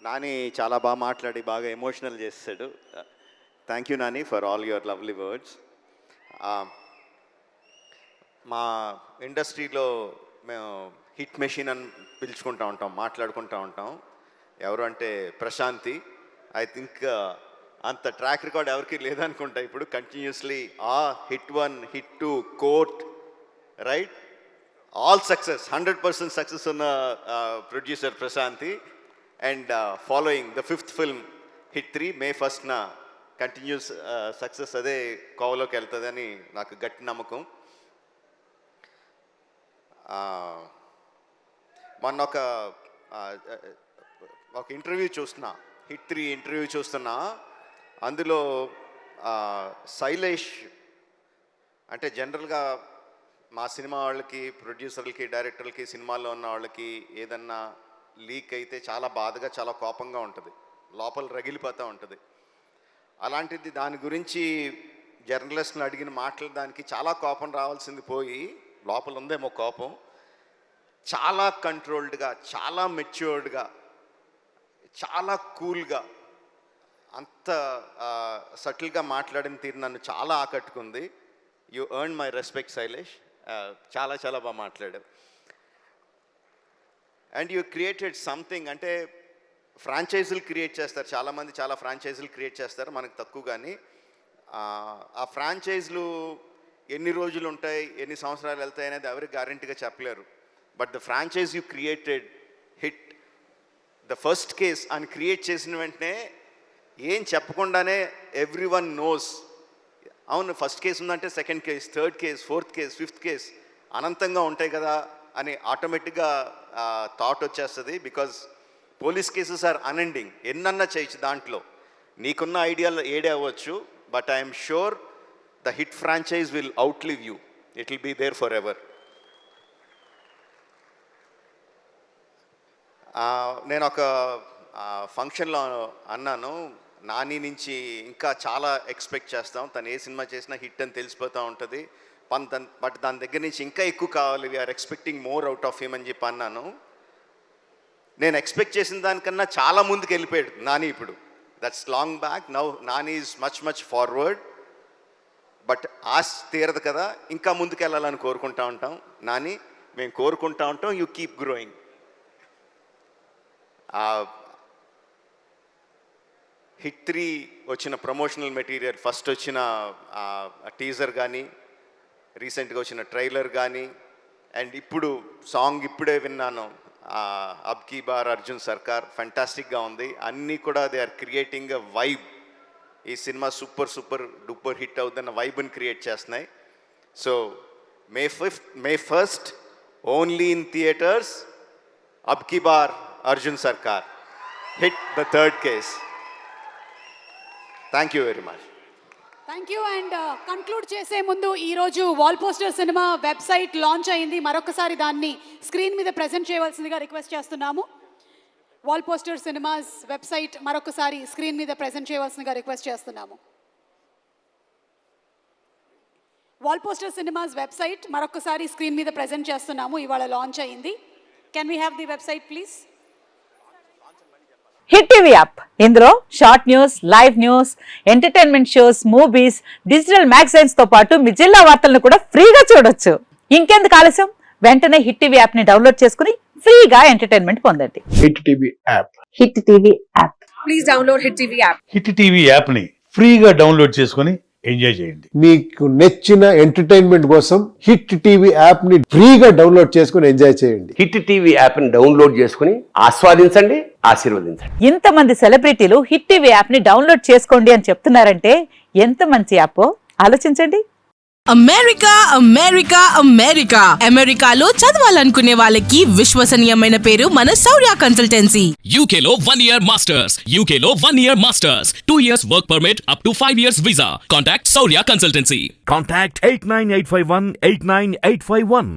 నాని చాలా బాగా మాట్లాడి బాగా ఎమోషనల్ చేస్తాడు. Thank you Nani for all your lovely words. మా ఇండస్ట్రీలో మేము హిట్ మెషిన్ అని పిలుచుకుంటూ ఉంటాం, మాట్లాడుకుంటూ ఉంటాం. ఎవరు అంటే ప్రశాంతి. ఐ థింక్ అంత ట్రాక్ రికార్డ్ ఎవరికి లేదనుకుంటా ఇప్పుడు. Continuously hit 1, hit 2, court, right, all success, 100% success ఉన్న producer Prashanti. And following the 5th film hit 3 May 1st continuous success అదే కోవలోకి వెళ్తుందని నాకు గట్టి నమ్మకం. మొన్న ఒక ఇంటర్వ్యూ చూస్తున్నా, హిట్ 3 ఇంటర్వ్యూ చూస్తున్నా. అందులో శైలేష్ అంటే జనరల్గా మా సినిమా వాళ్ళకి, ప్రొడ్యూసర్లకి, డైరెక్టర్లకి, సినిమాల్లో ఉన్న వాళ్ళకి ఏదన్నా లీక్ అయితే చాలా బాధగా, చాలా కోపంగా ఉంటుంది, లోపల రగిలిపోతూ ఉంటుంది. అలాంటిది దాని గురించి జర్నలిస్ట్ని అడిగిన మాటలు దానికి చాలా కోపం రావాల్సింది పోయి లోపల ఉందేమో కోపం. చాలా కంట్రోల్డ్గా, చాలా మెచ్యూర్డ్గా, చాలా కూల్గా, అంత సటిల్గా మాట్లాడిన తీరు నన్ను చాలా ఆకట్టుకుంది. You earn my respect Shailesh. చాలా చాలా బాగా మాట్లాడారు. And you created something. అంటే ఫ్రాంచైజీలు క్రియేట్ చేస్తారు చాలామంది, చాలా ఫ్రాంచైజీలు క్రియేట్ చేస్తారు, మనకు తక్కువ. కానీ ఆ ఫ్రాంచైజీలు ఎన్ని రోజులు ఉంటాయి, ఎన్ని సంవత్సరాలు వెళ్తాయి అనేది ఎవరికి గ్యారంటీగా చెప్పలేరు. But the franchise you created hit the first case అని క్రియేట్ చేసిన వెంటనే ఏం చెప్పకుండానే ఎవ్రీ వన్ నోస్, అవును ఫస్ట్ కేసు ఉందంటే second case, third case, fourth case, fifth case అనంతంగా ఉంటాయి కదా అని ఆటోమేటిక్గా థాట్ వచ్చేస్తుంది. Because police cases are unending. ఎన్నన్నా చేయొచ్చు దాంట్లో, నీకున్న ఐడియాలు ఏడే అవ్వచ్చు. But I'm sure the hit franchise will outlive you. It will be there forever. నేను ఒక ఫంక్షన్లో అన్నాను, నాని నుంచి ఇంకా చాలా ఎక్స్పెక్ట్ చేస్తాం, తను ఏ సినిమా చేసినా హిట్ అని తెలిసిపోతూ ఉంటుంది, బట్ దాని దగ్గర నుంచి ఇంకా ఎక్కువ కావాలి, we're expecting more out of him అని చెప్పి అన్నాను. నేను ఎక్స్పెక్ట్ చేసిన దానికన్నా చాలా ముందుకు వెళ్ళిపోయాడు నాని ఇప్పుడు. That's long back. Now Nani is much forward. But ఆశ తీరదు కదా, ఇంకా ముందుకు వెళ్ళాలని కోరుకుంటా ఉంటాం. నాని, మేము కోరుకుంటా ఉంటాం, యూ కీప్ గ్రోయింగ్. హిట్ 3 వచ్చిన ప్రమోషనల్ మెటీరియల్, ఫస్ట్ వచ్చిన టీజర్ కానీ, రీసెంట్గా వచ్చిన ట్రైలర్ కానీ, అండ్ ఇప్పుడు సాంగ్ ఇప్పుడే విన్నాను, అబ్ కీ బార్ అర్జున్ సర్కార్, ఫెంటాస్టిక్గా ఉంది. అన్నీ కూడా they are creating a vibe. ఈ సినిమా సూపర్ డూపర్ హిట్ అవుతున్న వైబ్ని క్రియేట్ చేస్తున్నాయి. So May 1st only in theatres, అబ్ కీ బార్ Arjun Sarkar, hit the 3rd case. Thank you very much. Thank you. And conclude చేసే ముందు ఈరోజు Wall Poster Cinema website launch అయింది. మరొకసారి దాన్ని స్క్రీన్ మీద ప్రజెంట్ చేయవలసిందిగా రిక్వెస్ట్ చేస్తున్నాము. వాల్ పోస్టర్ సినిమాస్ వెబ్సైట్ మరొకసారి స్క్రీన్ మీద ప్రజెంట్ చేయవలసిందిగా రిక్వెస్ట్ చేస్తున్నాము. వాల్ పోస్టర్ సినిమాస్ వెబ్సైట్ మరొకసారి స్క్రీన్ మీద ప్రజెంట్ చేస్తున్నాము. ఇవాళ లాంచ్ అయింది. Can we have the website please? Hit TV app, ఇందులో short news, live news, entertainment shows, movies, digital magazines తో పాటు మీ జిల్లా వార్తలను కూడా ఫ్రీగా చూడొచ్చు. ఇంకెందుకు ఆలస్యం, వెంటనే హిట్ టీవీ యాప్ ని డౌన్లోడ్ చేసుకుని ఫ్రీగా ఎంటర్టైన్మెంట్ పొందండి. Hit TV app. Hit TV app. Please download hit TV app. Hit TV app ని ఫ్రీగా డౌన్లోడ్ చేసుకుని ఎంజాయ్ చేయండి. మీకు నచ్చిన ఎంటర్టైన్మెంట్ కోసం హిట్ టీవీ యాప్ ని ఫ్రీగా డౌన్లోడ్ చేసుకుని ఎంజాయ్ చేయండి. హిట్ టీవీ యాప్ ని డౌన్లోడ్ చేసుకుని ఆస్వాదించండి, ఆశీర్వదించండి. ఇంతమంది సెలబ్రిటీలు హిట్ టీవీ యాప్ ని డౌన్లోడ్ చేసుకోండి అని చెప్తున్నారంటే ఎంత మంచి యాప్ ఆలోచించండి. అమెరికాలో చదవాలనుకునే వాళ్ళకి విశ్వసనీయమైన పేరు మన శౌర్య కన్సల్టెన్సీ. UK లో 1 year masters, UK లో 1 year masters, 2 years work permit up to 5 years visa. Contact Saurya Consultancy. Contact 89851 89851.